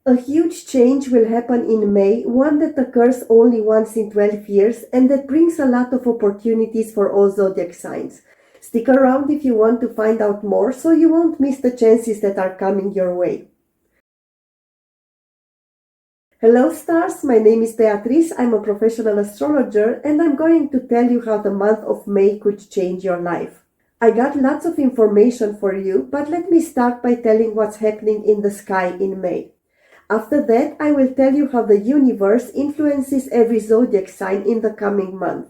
A huge change will happen in May, one that occurs only once in 12 years and that brings a lot of opportunities for all zodiac signs. Stick around if you want to find out more so you won't miss the chances that are coming your way. Hello stars, my name is Beatrice, I'm a professional astrologer and I'm going to tell you how the month of May could change your life. I got lots of information for you, but let me start by telling what's happening in the sky in May. After that, I will tell you how the universe influences every zodiac sign in the coming month.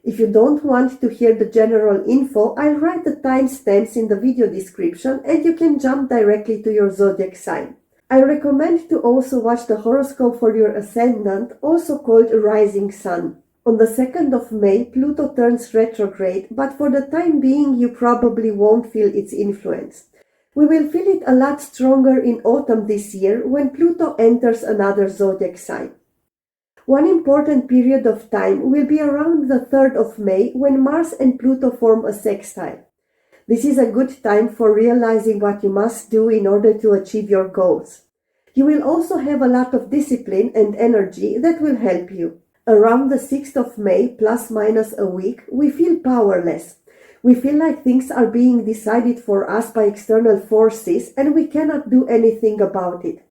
If you don't want to hear the general info, I'll write the timestamps in the video description and you can jump directly to your zodiac sign. I recommend to also watch the horoscope for your ascendant, also called rising sun. On the 2nd of May, Pluto turns retrograde, but for the time being you probably won't feel its influence. We will feel it a lot stronger in autumn this year when Pluto enters another zodiac sign. One important period of time will be around the 3rd of May when Mars and Pluto form a sextile. This is a good time for realizing what you must do in order to achieve your goals. You will also have a lot of discipline and energy that will help you. Around the 6th of May, plus minus a week, we feel powerless. We feel like things are being decided for us by external forces and we cannot do anything about it.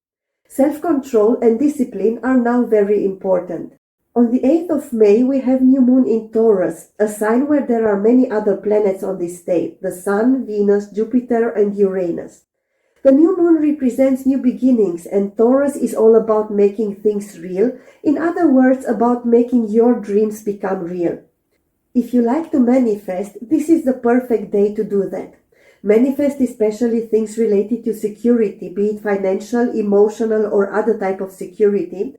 Self-control and discipline are now very important. On the 8th of May, we have new moon in Taurus, a sign where there are many other planets on this day, the Sun, Venus, Jupiter and Uranus. The new moon represents new beginnings and Taurus is all about making things real, in other words, about making your dreams become real. If you like to manifest, this is the perfect day to do that. Manifest especially things related to security, be it financial, emotional or other type of security,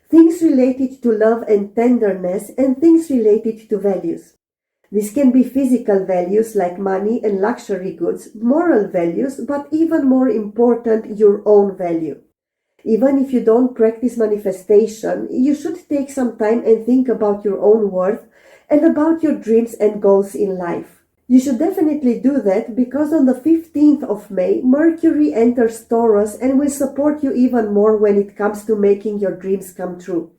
things related to love and tenderness, and things related to values. This can be physical values like money and luxury goods, moral values, but even more important, your own value. Even if you don't practice manifestation, you should take some time and think about your own worth and about your dreams and goals in life. You should definitely do that because on the 15th of May, Mercury enters Taurus and will support you even more when it comes to making your dreams come true.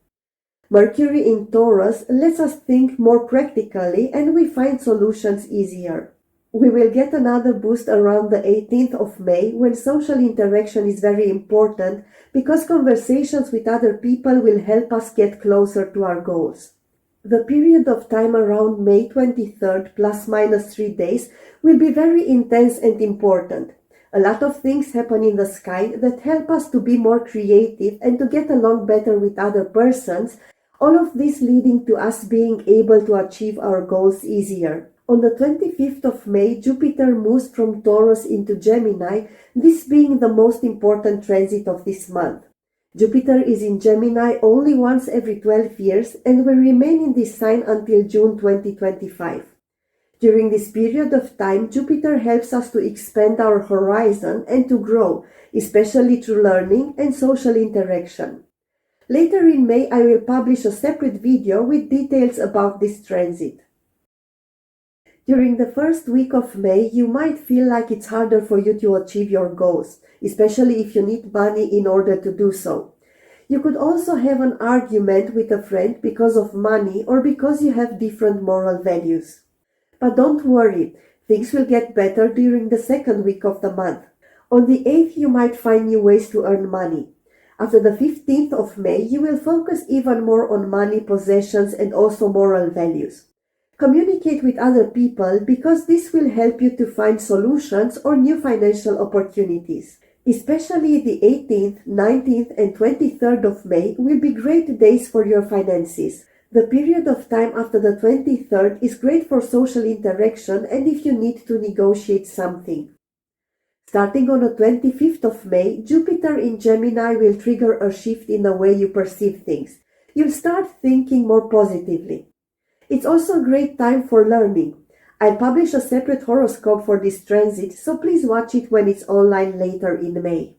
Mercury in Taurus lets us think more practically and we find solutions easier. We will get another boost around the 18th of May when social interaction is very important because conversations with other people will help us get closer to our goals. The period of time around May 23rd plus minus 3 days will be very intense and important. A lot of things happen in the sky that help us to be more creative and to get along better with other persons, all of this leading to us being able to achieve our goals easier. On the 25th of May, Jupiter moves from Taurus into Gemini, this being the most important transit of this month. Jupiter is in Gemini only once every 12 years and will remain in this sign until June 2025. During this period of time, Jupiter helps us to expand our horizon and to grow, especially through learning and social interaction. Later in May, I will publish a separate video with details about this transit. During the first week of May, you might feel like it's harder for you to achieve your goals, especially if you need money in order to do so. You could also have an argument with a friend because of money or because you have different moral values. But don't worry, things will get better during the second week of the month. On the 8th, you might find new ways to earn money. After the 15th of May, you will focus even more on money, possessions, and also moral values. Communicate with other people because this will help you to find solutions or new financial opportunities. Especially the 18th, 19th, and 23rd of May will be great days for your finances. The period of time after the 23rd is great for social interaction and if you need to negotiate something. Starting on the 25th of May, Jupiter in Gemini will trigger a shift in the way you perceive things. You'll start thinking more positively. It's also a great time for learning. I'll publish a separate horoscope for this transit, so please watch it when it's online later in May.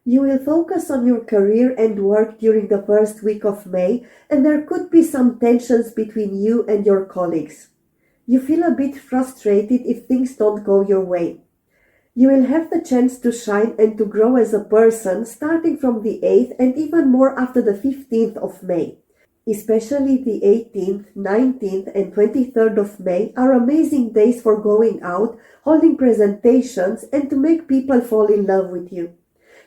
You will focus on your career and work during the first week of May, and there could be some tensions between you and your colleagues. You feel a bit frustrated if things don't go your way. You will have the chance to shine and to grow as a person starting from the 8th and even more after the 15th of May. Especially the 18th, 19th and 23rd of May are amazing days for going out, holding presentations and to make people fall in love with you.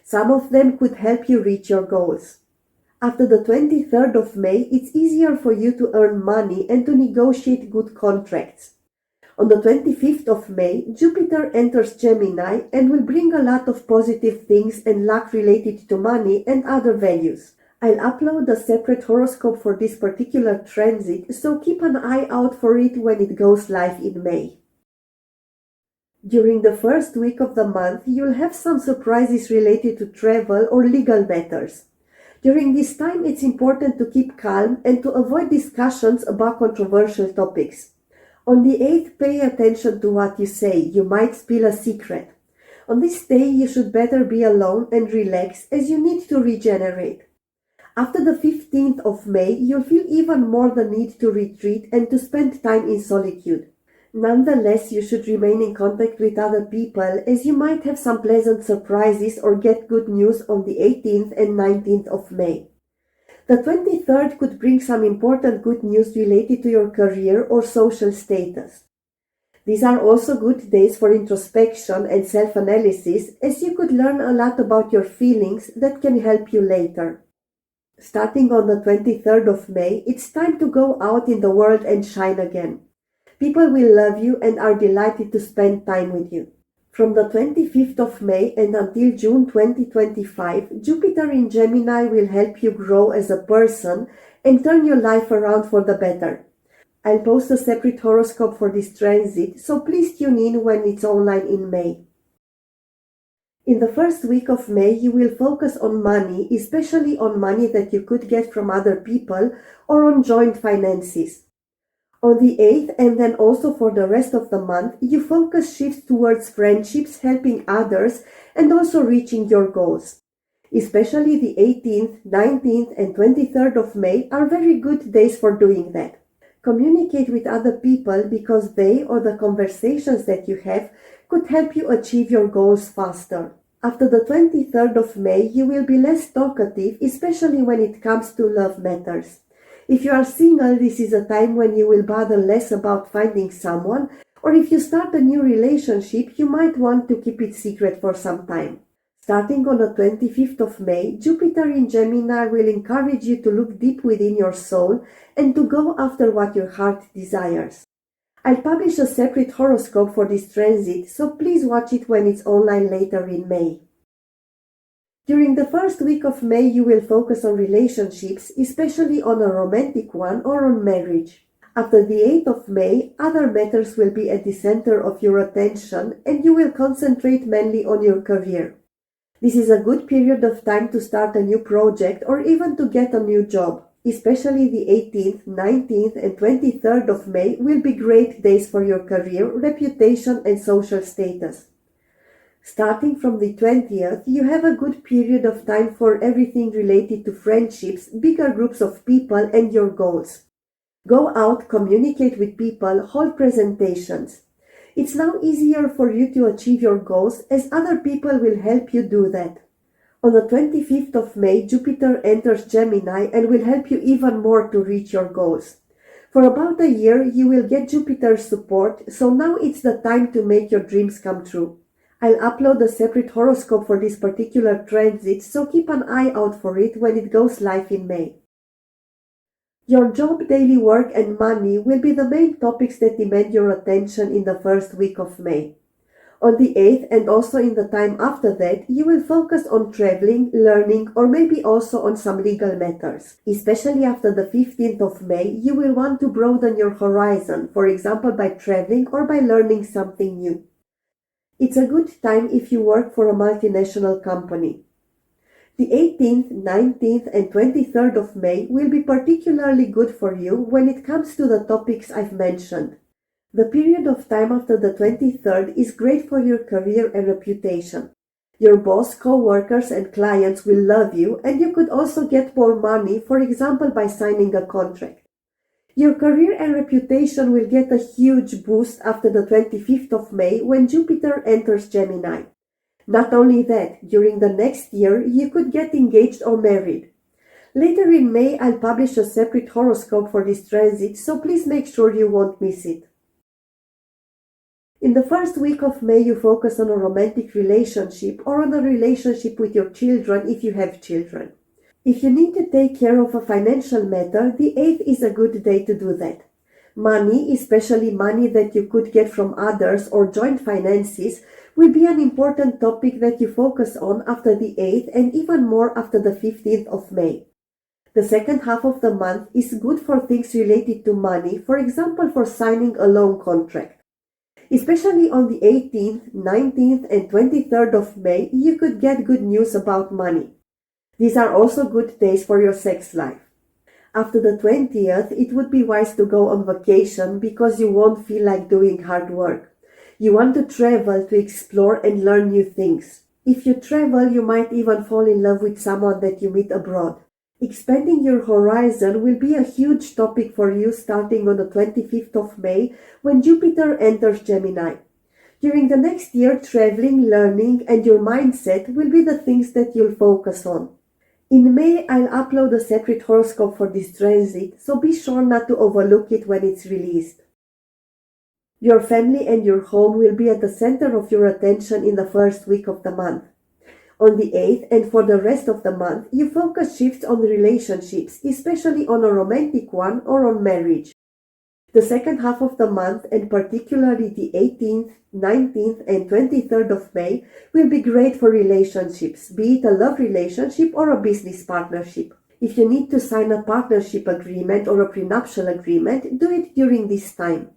Some of them could help you reach your goals. After the 23rd of May, it's easier for you to earn money and to negotiate good contracts. On the 25th of May, Jupiter enters Gemini and will bring a lot of positive things and luck related to money and other values. I'll upload a separate horoscope for this particular transit, so keep an eye out for it when it goes live in May. During the first week of the month, you'll have some surprises related to travel or legal matters. During this time, it's important to keep calm and to avoid discussions about controversial topics. On the 8th, pay attention to what you say. You might spill a secret. On this day, you should better be alone and relax as you need to regenerate. After the 15th of May, you'll feel even more the need to retreat and to spend time in solitude. Nonetheless, you should remain in contact with other people as you might have some pleasant surprises or get good news on the 18th and 19th of May. The 23rd could bring some important good news related to your career or social status. These are also good days for introspection and self-analysis as you could learn a lot about your feelings that can help you later. Starting on the 23rd of May, it's time to go out in the world and shine again. People will love you and are delighted to spend time with you. From the 25th of May and until June 2025, Jupiter in Gemini will help you grow as a person and turn your life around for the better. I'll post a separate horoscope for this transit, so please tune in when it's online in May. In the first week of May, you will focus on money, especially on money that you could get from other people or on joint finances. On the 8th and then also for the rest of the month, your focus shifts towards friendships, helping others, and also reaching your goals. Especially the 18th, 19th, and 23rd of May are very good days for doing that. Communicate with other people because they or the conversations that you have could help you achieve your goals faster. After the 23rd of May, you will be less talkative, especially when it comes to love matters. If you are single, this is a time when you will bother less about finding someone, or if you start a new relationship, you might want to keep it secret for some time. Starting on the 25th of May, Jupiter in Gemini will encourage you to look deep within your soul and to go after what your heart desires. I'll publish a separate horoscope for this transit, so please watch it when it's online later in May. During the first week of May, you will focus on relationships, especially on a romantic one or on marriage. After the 8th of May, other matters will be at the center of your attention and you will concentrate mainly on your career. This is a good period of time to start a new project or even to get a new job. Especially the 18th, 19th and 23rd of May will be great days for your career, reputation and social status. Starting from the 20th, you have a good period of time for everything related to friendships, bigger groups of people, and your goals. Go out, communicate with people, hold presentations. It's now easier for you to achieve your goals as other people will help you do that. On the 25th of May, Jupiter enters Gemini and will help you even more to reach your goals. For about a year, you will get Jupiter's support, so now it's the time to make your dreams come true. I'll upload a separate horoscope for this particular transit, so keep an eye out for it when it goes live in May. Your job, daily work and money will be the main topics that demand your attention in the first week of May. On the 8th and also in the time after that, you will focus on traveling, learning, or maybe also on some legal matters. Especially after the 15th of May, you will want to broaden your horizon, for example by traveling or by learning something new. It's a good time if you work for a multinational company. The 18th, 19th and 23rd of May will be particularly good for you when it comes to the topics I've mentioned. The period of time after the 23rd is great for your career and reputation. Your boss, co-workers and clients will love you and you could also get more money, for example by signing a contract. Your career and reputation will get a huge boost after the 25th of May when Jupiter enters Gemini. Not only that, during the next year, you could get engaged or married. Later in May, I'll publish a separate horoscope for this transit, so please make sure you won't miss it. In the first week of May, you focus on a romantic relationship or on a relationship with your children if you have children. If you need to take care of a financial matter, the 8th is a good day to do that. Money, especially money that you could get from others or joint finances, will be an important topic that you focus on after the 8th and even more after the 15th of May. The second half of the month is good for things related to money, for example, for signing a loan contract. Especially on the 18th, 19th, and 23rd of May, you could get good news about money. These are also good days for your sex life. After the 20th, it would be wise to go on vacation because you won't feel like doing hard work. You want to travel to explore and learn new things. If you travel, you might even fall in love with someone that you meet abroad. Expanding your horizon will be a huge topic for you starting on the 25th of May when Jupiter enters Gemini. During the next year, traveling, learning, and your mindset will be the things that you'll focus on. In May, I'll upload a separate horoscope for this transit, so be sure not to overlook it when it's released. Your family and your home will be at the center of your attention in the first week of the month. On the 8th and for the rest of the month, your focus shifts on relationships, especially on a romantic one or on marriage. The second half of the month, and particularly the 18th, 19th, and 23rd of May, will be great for relationships, be it a love relationship or a business partnership. If you need to sign a partnership agreement or a prenuptial agreement, do it during this time.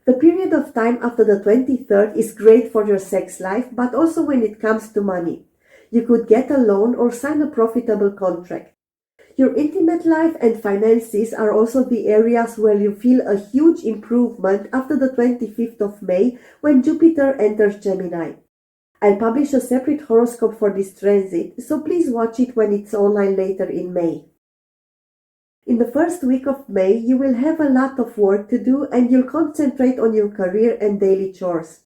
The period of time after the 23rd is great for your sex life, but also when it comes to money. You could get a loan or sign a profitable contract. Your intimate life and finances are also the areas where you feel a huge improvement after the 25th of May when Jupiter enters Gemini. I'll publish a separate horoscope for this transit, so please watch it when it's online later in May. In the first week of May, you will have a lot of work to do and you'll concentrate on your career and daily chores.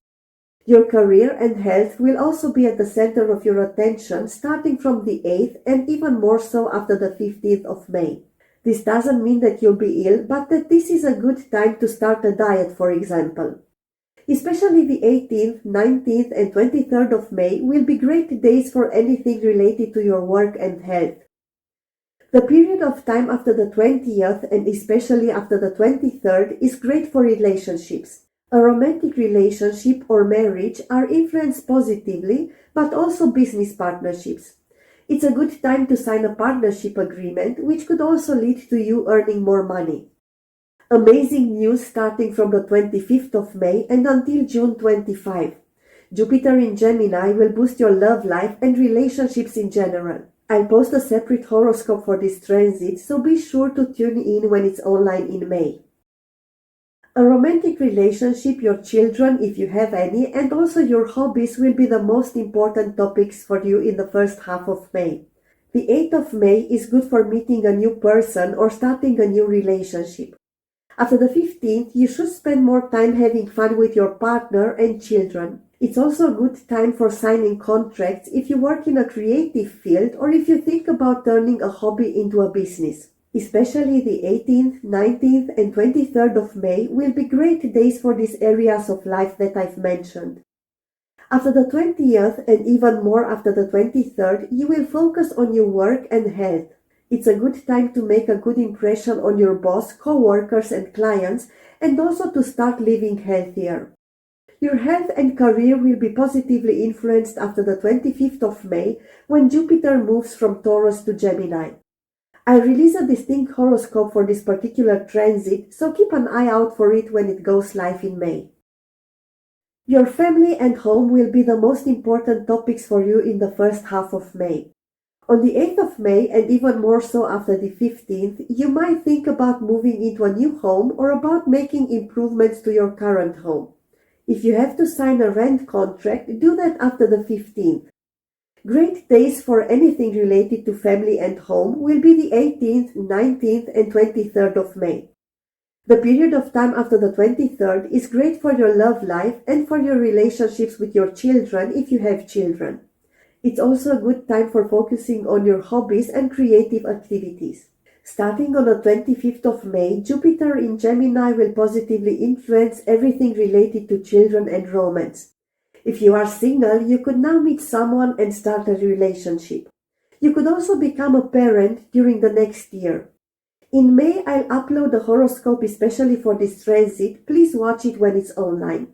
Your career and health will also be at the center of your attention starting from the 8th and even more so after the 15th of May. This doesn't mean that you'll be ill, but that this is a good time to start a diet, for example. Especially the 18th, 19th, and 23rd of May will be great days for anything related to your work and health. The period of time after the 20th and especially after the 23rd is great for relationships. A romantic relationship or marriage are influenced positively, but also business partnerships. It's a good time to sign a partnership agreement, which could also lead to you earning more money. Amazing news starting from the 25th of May and until June 25. Jupiter in Gemini will boost your love life and relationships in general. I'll post a separate horoscope for this transit, so be sure to tune in when it's online in May. A romantic relationship, your children, if you have any, and also your hobbies will be the most important topics for you in the first half of May. The 8th of May is good for meeting a new person or starting a new relationship. After the 15th, you should spend more time having fun with your partner and children. It's also a good time for signing contracts if you work in a creative field or if you think about turning a hobby into a business. Especially the 18th, 19th, and 23rd of May will be great days for these areas of life that I've mentioned. After the 20th and even more after the 23rd, you will focus on your work and health. It's a good time to make a good impression on your boss, co-workers, and clients, and also to start living healthier. Your health and career will be positively influenced after the 25th of May when Jupiter moves from Taurus to Gemini. I'll release a distinct horoscope for this particular transit, so keep an eye out for it when it goes live in May. Your family and home will be the most important topics for you in the first half of May. On the 8th of May, and even more so after the 15th, you might think about moving into a new home or about making improvements to your current home. If you have to sign a rent contract, do that after the 15th. Great days for anything related to family and home will be the 18th, 19th, and 23rd of May. The period of time after the 23rd is great for your love life and for your relationships with your children if you have children. It's also a good time for focusing on your hobbies and creative activities. Starting on the 25th of May, Jupiter in Gemini will positively influence everything related to children and romance. If you are single, you could now meet someone and start a relationship. You could also become a parent during the next year. In May, I'll upload a horoscope especially for this transit. Please watch it when it's online.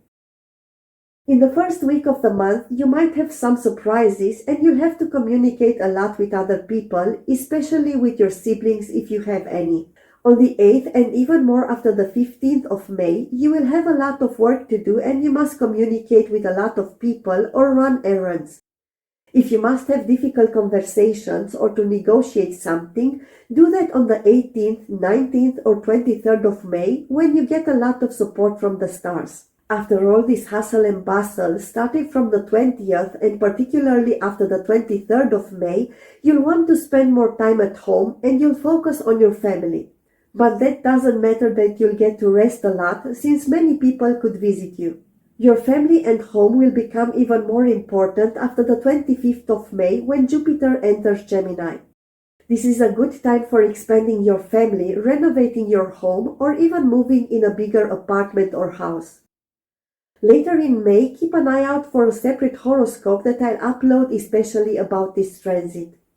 In the first week of the month, you might have some surprises and you'll have to communicate a lot with other people, especially with your siblings if you have any. On the 8th and even more after the 15th of May, you will have a lot of work to do and you must communicate with a lot of people or run errands. If you must have difficult conversations or to negotiate something, do that on the 18th, 19th or 23rd of May when you get a lot of support from the stars. After all this hustle and bustle, starting from the 20th and particularly after the 23rd of May, you'll want to spend more time at home and you'll focus on your family. But that doesn't matter that you'll get to rest a lot since many people could visit you. Your family and home will become even more important after the 25th of May when Jupiter enters Gemini. This is a good time for expanding your family, renovating your home, or even moving in a bigger apartment or house. Later in May, keep an eye out for a separate horoscope that I'll upload especially about this transit.